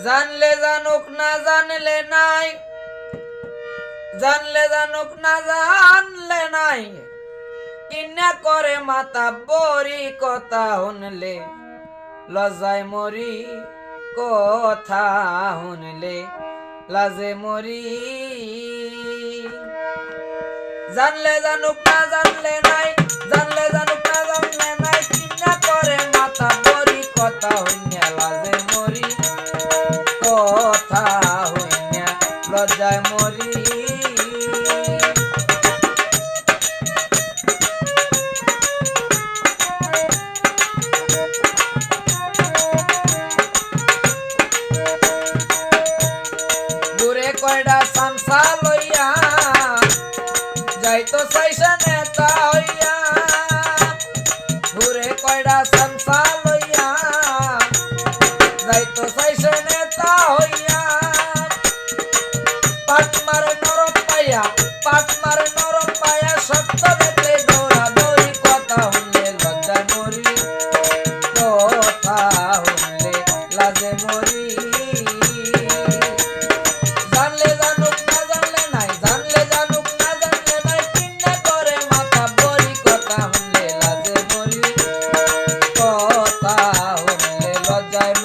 জানলে জানুক না জানলে নাই, জানলে জানুক না জানলে নাই, কিনা করে মাতা বরি কথা শুনলে লজায় মরি, কথা শুনলে লাজে মরি। জানলে জানুক না জানলে নাই, জানলে জানুক না জানলে নাই, কিনা করে মাতা বরি কথা শুনিয়া লাজে মরি, কথা শুনিয়া লজ্জায় মরি। ঘুরে কয়ডা সামসা লইয়া যাইতো সাইসা নেতা হইয়া, ঘুরে কয়ডা সামসা লইয়া যাইতো সাইসা নেতা হইয়া। পাট মারে নরম পাইয়া, পাট মারে নরম পাইয়া, সত্য দেখলে দৌড়া দৌড়ি, কথা শুনলে লজ্জায় মরি, কথা শুনলে লাজে মরি। জানলে জানুক না জানলে নাই, জানলে জানুক না জানলে নাই, কিন্না করে মাথা বরি, কথা শুনলে লাজে মরি, কথা শুনলে লজ্জায়